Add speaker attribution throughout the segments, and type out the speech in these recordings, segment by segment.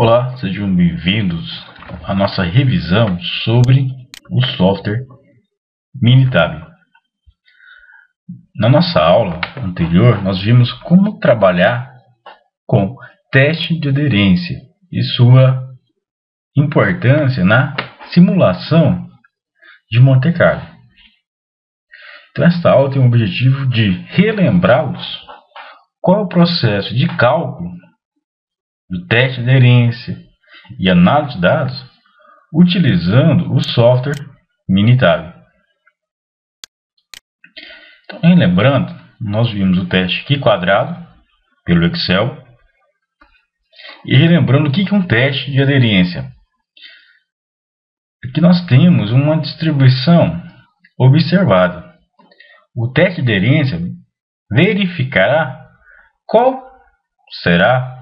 Speaker 1: Olá, sejam bem-vindos à nossa revisão sobre o software Minitab. Na nossa aula anterior, nós vimos como trabalhar com teste de aderência e sua importância na simulação de Monte Carlo. Então, esta aula tem o objetivo de relembrá-los qual é o processo de cálculo do teste de aderência e análise de dados utilizando o software Minitab. Então, lembrando, nós vimos o teste aqui quadrado pelo Excel e relembrando o que é um teste de aderência. Aqui nós temos uma distribuição observada. O teste de aderência verificará qual será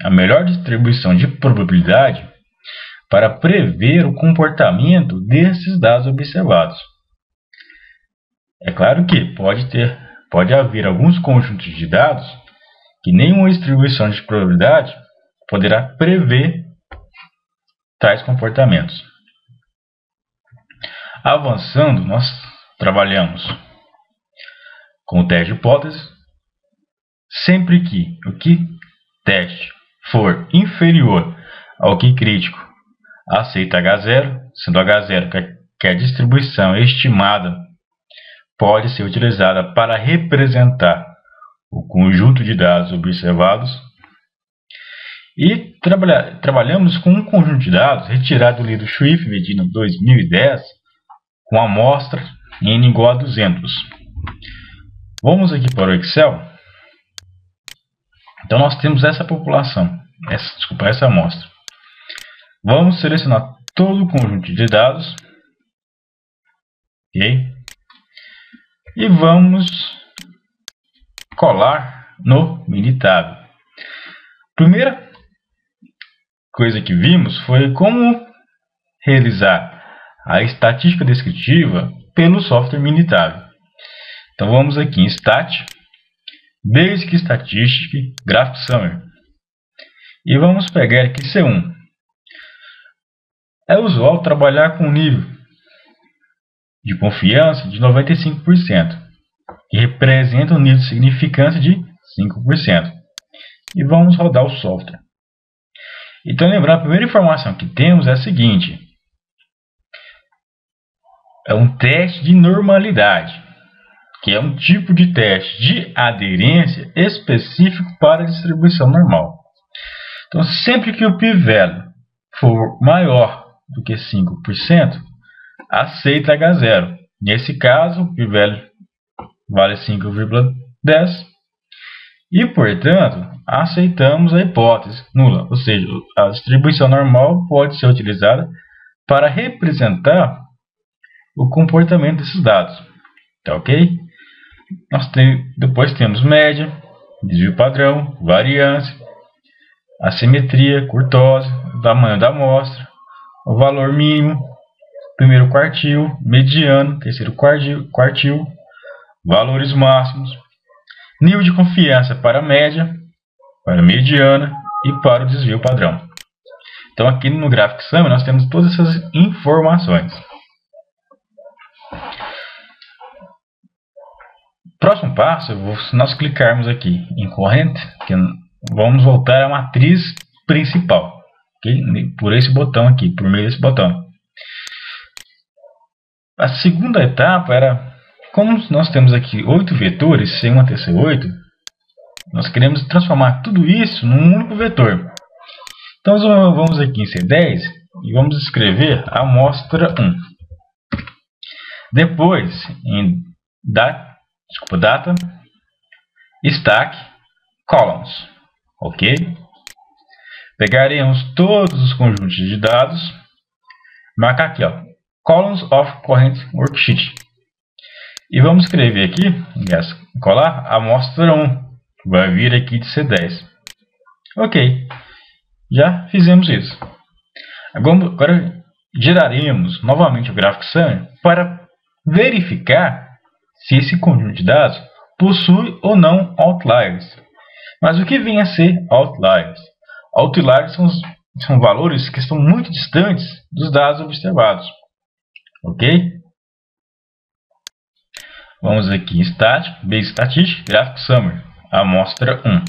Speaker 1: a melhor distribuição de probabilidade para prever o comportamento desses dados observados. É claro que pode haver alguns conjuntos de dados que nenhuma distribuição de probabilidade poderá prever tais comportamentos. Avançando, nós trabalhamos com o teste de hipótese. Sempre que o que teste for inferior ao que crítico aceita H0, sendo H0 que a distribuição estimada pode ser utilizada para representar o conjunto de dados observados. E trabalhamos com um conjunto de dados retirado do livro Swift, Medina 2010, com a amostra n igual a 200. Vamos aqui para o Excel. Então nós temos essa população, essa amostra. Vamos selecionar todo o conjunto de dados, ok? E vamos colar no Minitab. Primeira coisa que vimos foi como realizar a estatística descritiva pelo software Minitab. Então vamos aqui em Stat, Basic Statistic, Graphic Summary. E vamos pegar aqui C1. É usual trabalhar com um nível de confiança de 95%, que representa um nível de significância de 5%. E vamos rodar o software. Então, lembrando, a primeira informação que temos é a seguinte: é um teste de normalidade, que é um tipo de teste de aderência específico para a distribuição normal. Então, sempre que o p-value for maior do que 5%, aceita H0. Nesse caso, o p-value vale 5,10 e, portanto, aceitamos a hipótese nula, ou seja, a distribuição normal pode ser utilizada para representar o comportamento desses dados. Tá ok? Depois temos média, desvio padrão, variância, assimetria, curtose, o tamanho da amostra, o valor mínimo, primeiro quartil, mediano, terceiro quartil, valores máximos, nível de confiança para a média, para a mediana e para o desvio padrão. Então aqui no Graphic Summary nós temos todas essas informações. Próximo passo, se nós clicarmos aqui em corrente, vamos voltar à matriz principal, okay? Por esse botão aqui, por meio desse botão. A segunda etapa era, como nós temos aqui 8 vetores, C1 até C8, nós queremos transformar tudo isso num único vetor. Então vamos aqui em C10 e vamos escrever a amostra 1. Depois, em data, stack, columns, ok? Pegaremos todos os conjuntos de dados, marcar aqui, ó, columns of current worksheet, e vamos escrever aqui, colar a amostra 1, que vai vir aqui de C10. Ok, já fizemos isso. Agora geraremos novamente o Graphic Summary para verificar se esse conjunto de dados possui ou não outliers. Mas o que vem a ser outliers? Outliers são são valores que estão muito distantes dos dados observados. Ok? Vamos aqui em Static, Base Statistic, Graphic Summary, amostra 1.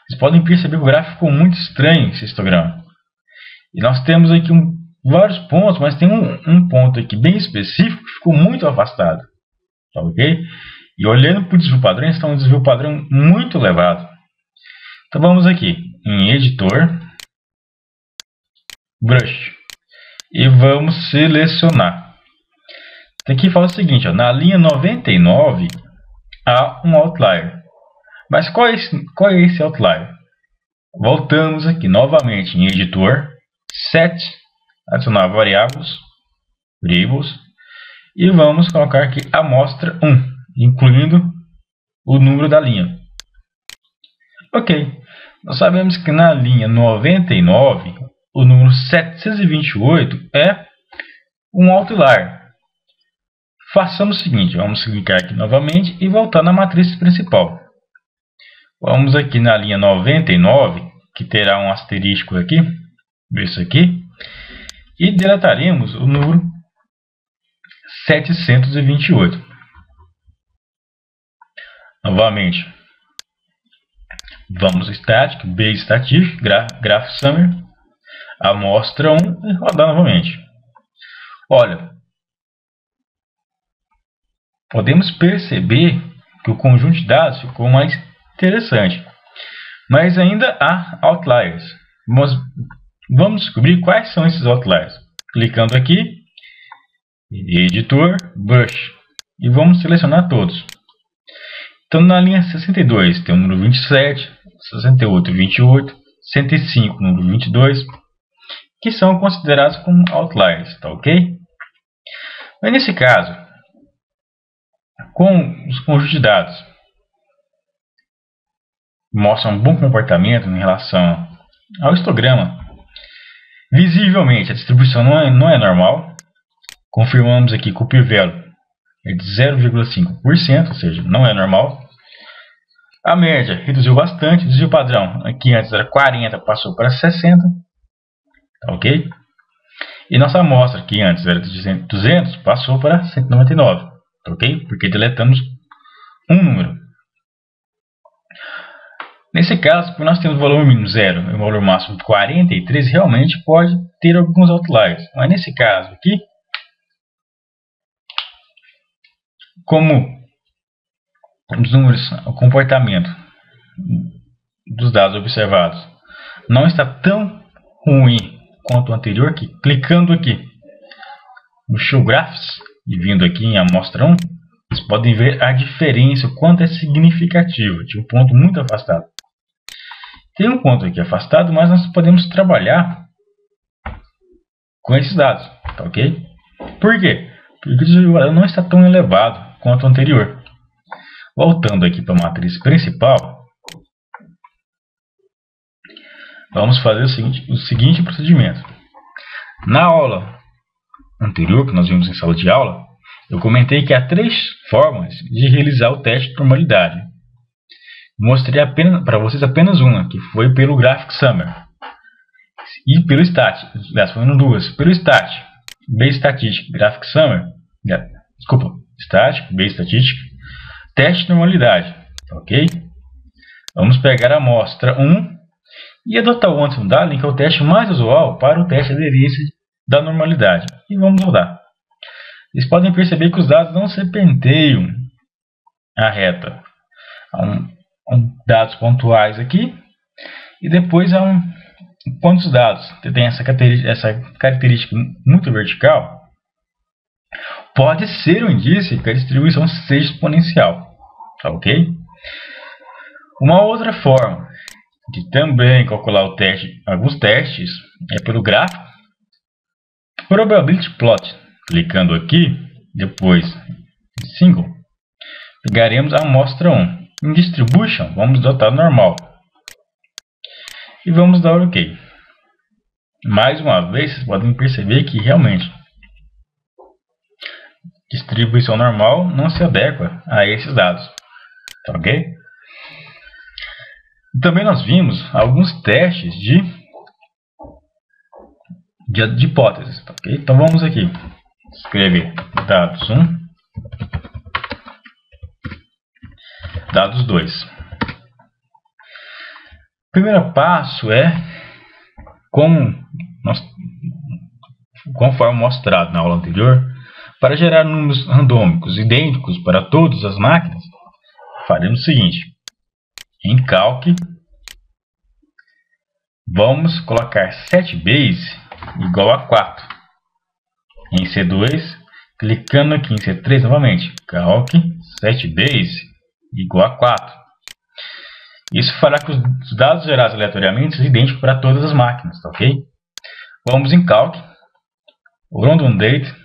Speaker 1: Vocês podem perceber que o gráfico ficou muito estranho, esse histograma. E nós temos aqui vários pontos, mas tem um ponto aqui bem específico que ficou muito afastado. Tá, ok? E olhando para o desvio padrão, está um desvio padrão muito elevado. Então vamos aqui em Editor, Brush, e vamos selecionar. Então aqui fala o seguinte, ó, na linha 99 há um outlier. Mas qual é esse outlier? Voltamos aqui novamente em Editor, Set, adicionar variáveis, e vamos colocar aqui amostra 1, incluindo o número da linha. Ok, nós sabemos que na linha 99, o número 728 é um outlier. Façamos o seguinte, vamos clicar aqui novamente e voltar na matriz principal. Vamos aqui na linha 99, que terá um asterisco aqui, isso aqui, e deletaremos o número 728. Novamente, vamos Static, Base Statistic, Graph Summary, amostra 1 e rodar novamente. Olha, podemos perceber que o conjunto de dados ficou mais interessante, mas ainda há outliers. Vamos descobrir quais são esses outliers. Clicando aqui, Editor, Brush, e vamos selecionar todos. Então na linha 62 tem o número 27, 68, 28, 105, número 22, que são considerados como outliers, tá ok? Mas nesse caso, com os conjuntos de dados mostram um bom comportamento em relação ao histograma, visivelmente a distribuição não é normal. Confirmamos aqui que o p-value é de 0,5%, ou seja, não é normal. A média reduziu bastante, o desvio padrão aqui antes era 40, passou para 60, ok? E nossa amostra que antes era de 200, passou para 199, ok? Porque deletamos um número. Nesse caso, porque nós temos o valor mínimo 0 e o valor máximo 43, realmente pode ter alguns outliers. Mas nesse caso aqui, como os números, o comportamento dos dados observados não está tão ruim quanto o anterior, que clicando aqui no Show Graphs e vindo aqui em amostra 1, vocês podem ver a diferença, o quanto é significativo, de um ponto muito afastado. Tem um ponto aqui afastado, mas nós podemos trabalhar com esses dados, tá ok? Por quê? Porque o desvio padrão não está tão elevado quanto o anterior. Voltando aqui para a matriz principal, vamos fazer o seguinte procedimento. Na aula anterior, que nós vimos em sala de aula, eu comentei que há 3 formas de realizar o teste de normalidade. Mostrei para vocês apenas uma, que foi pelo Graphic Summary e pelo Stat. Foram 2, pelo Stat, Base Statistic, Graphic Summary, Static, Base Statistic, teste de normalidade, ok? Vamos pegar a amostra 1 e adotar o Anton Darling, que é o teste mais usual para o teste de aderência da normalidade, e vamos rodar. Vocês podem perceber que os dados não serpenteiam a reta. Há dados pontuais aqui, e depois há quantos dados tem essa característica muito vertical, pode ser um indício que a distribuição seja exponencial, tá ok? Uma outra forma de também calcular alguns testes é pelo gráfico Probability Plot. Clicando aqui, depois em Single, pegaremos a amostra 1. Em Distribution, vamos adotar normal. E vamos dar OK. Mais uma vez, vocês podem perceber que realmente distribuição normal não se adequa a esses dados. Tá ok? Também nós vimos alguns testes de hipóteses. Okay? Então vamos aqui escrever dados 1, dados 2. O primeiro passo é, conforme mostrado na aula anterior, para gerar números randômicos idênticos para todas as máquinas, faremos o seguinte: em Calc, vamos colocar 7base igual a 4. Em C2, clicando aqui em C3 novamente, Calc 7base igual a 4. Isso fará que os dados gerados aleatoriamente sejam idênticos para todas as máquinas, tá ok? Vamos em Calc, Random Date.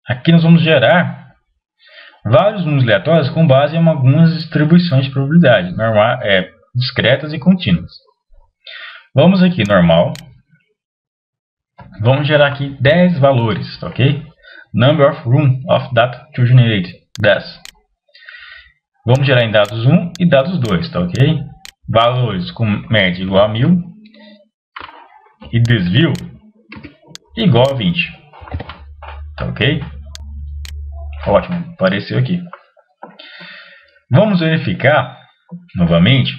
Speaker 1: Aqui nós vamos gerar vários números aleatórios com base em algumas distribuições de probabilidade, discretas e contínuas. Vamos aqui, normal. Vamos gerar aqui 10 valores, tá ok? Number of room of data to generate 10. Vamos gerar em dados 1 e dados 2, tá ok? Valores com média igual a 1000 e desvio igual a 20. Tá ok? Ótimo, apareceu aqui. Vamos verificar novamente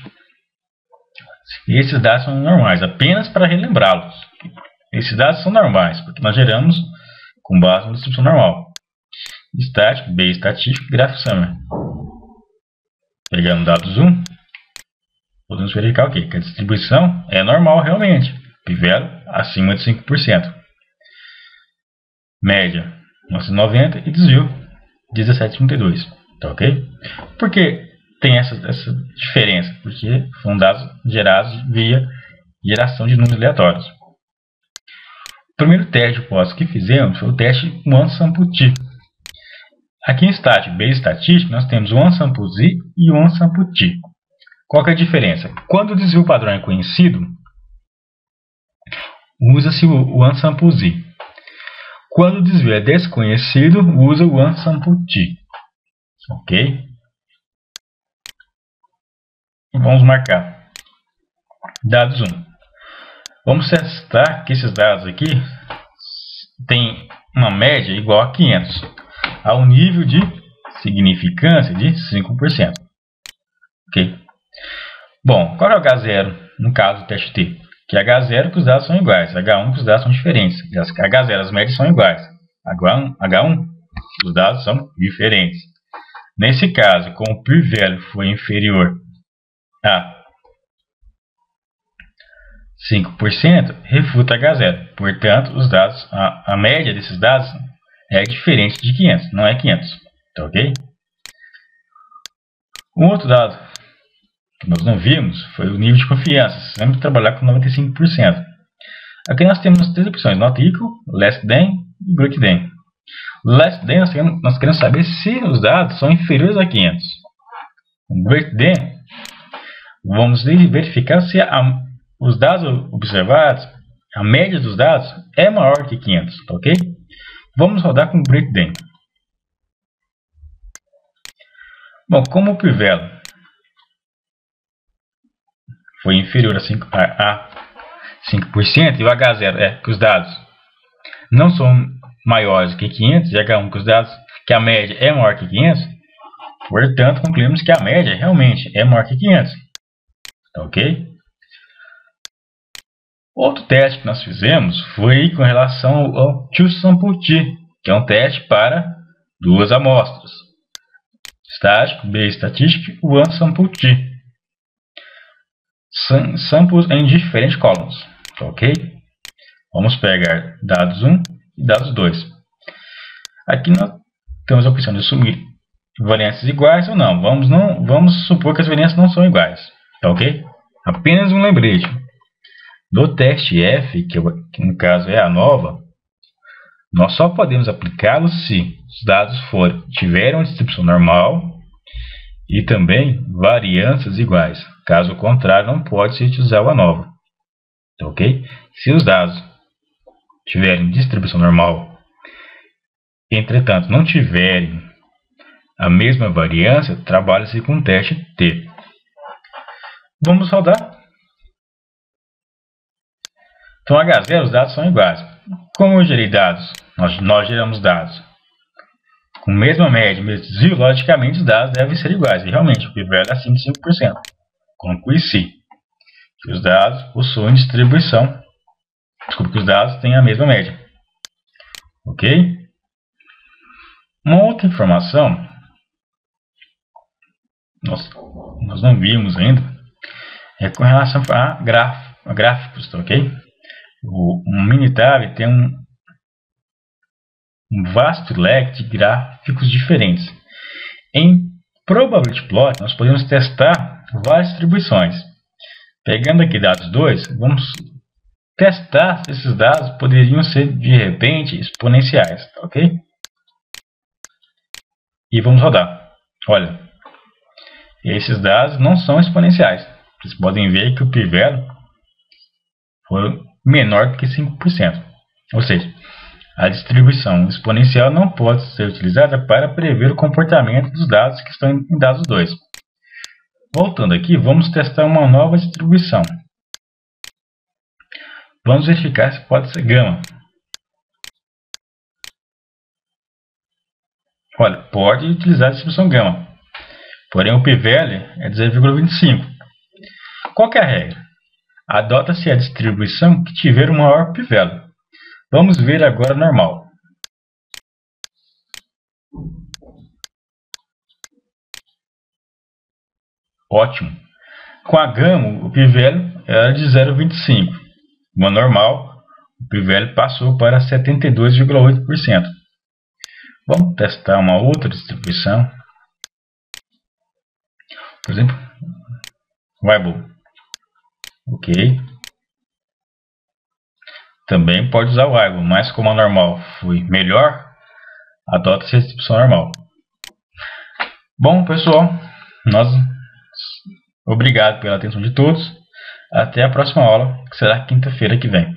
Speaker 1: se esses dados são normais, apenas para relembrá-los. Esses dados são normais, porque nós geramos com base na distribuição normal. Static, B estatístico, Graph Summer. Pegando dados 1, podemos verificar o quê? Que a distribuição é normal realmente. P-value acima de 5%. Média 990 e desvio 17,32. Tá ok? Por que tem essa diferença? Porque são dados gerados via geração de números aleatórios. O primeiro teste de hipótese que fizemos foi o teste One Sample T. Aqui em Static, Base Estatístico, nós temos One Sample Z e One Sample T. Qual que é a diferença? Quando o desvio padrão é conhecido, usa-se o One Sample Z. Quando o desvio é desconhecido, usa o One Sample T. Ok? Vamos marcar dados 1. Vamos testar que esses dados aqui têm uma média igual a 500, ao nível de significância de 5%. Ok? Bom, qual é o H0 no caso do teste T? Que é H0 que os dados são iguais, H1 que os dados são diferentes. H0 as médias são iguais, H1 os dados são diferentes. Nesse caso, como o p-value foi inferior a 5%, refuta H0. Portanto, os dados, a média desses dados é diferente de 500, não é 500. Tá ok? Um outro dado que nós não vimos foi o nível de confiança. Sempre trabalhar com 95%. Aqui nós temos três opções: not equal, less than e greater than. Less than nós queremos saber se os dados são inferiores a 500. Greater than, vamos verificar se os dados observados, a média dos dados é maior que 500, tá ok? Vamos rodar com greater than. Bom, como o p-value foi inferior a 5% e o H0 é que os dados não são maiores que 500 e H1 que os dados que a média é maior que 500, portanto concluímos que a média realmente é maior que 500. Tá ok? Outro teste que nós fizemos foi com relação ao Two Sample T, que é um teste para duas amostras. Estático, B estatístico, One Sample T. Samples em diferentes columns. Ok? Vamos pegar dados 1 e dados 2. Aqui nós temos a opção de assumir variâncias iguais ou não. Vamos supor que as variâncias não são iguais. Tá ok? Apenas um lembrete. No teste F, que no caso é a nova, nós só podemos aplicá-lo se os dados tiverem uma distribuição normal e também variâncias iguais. Caso contrário, não pode se utilizar o ANOVA. Ok? Se os dados tiverem distribuição normal, entretanto não tiverem a mesma variância, trabalha-se com o teste T. Vamos rodar. Então, H0, os dados são iguais. Como eu gerei dados, nós geramos dados com mesma média, mesmo desvio, logicamente os dados devem ser iguais. E realmente, o p-value é acima de 5%. Conclui se que os dados possuem distribuição. Desculpa, que os dados têm a mesma média. Ok? Uma outra informação, nós não vimos ainda, é com relação a gráficos, tá, ok? O Minitab tem um vasto leque de gráficos diferentes. Em Probability Plot, nós podemos testar várias distribuições. Pegando aqui dados 2, vamos testar se esses dados poderiam ser, de repente, exponenciais, tá, ok? E vamos rodar. Olha, esses dados não são exponenciais. Vocês podem ver que o p-value foi menor do que 5%. Ou seja, a distribuição exponencial não pode ser utilizada para prever o comportamento dos dados que estão em dados 2. Voltando aqui, vamos testar uma nova distribuição. Vamos verificar se pode ser gama. Olha, pode utilizar a distribuição gama. Porém, o p-value é de 0,25. Qual que é a regra? Adota-se a distribuição que tiver o maior p-value. Vamos ver agora normal. Ótimo. Com a gama, o p-value era de 0,25. Com a normal, o p-value passou para 72,8%. Vamos testar uma outra distribuição. Por exemplo, Weibull. Ok. Também pode usar o Weibull, mas como a normal foi melhor, adota-se a distribuição normal. Bom, pessoal, obrigado pela atenção de todos. Até a próxima aula, que será quinta-feira que vem.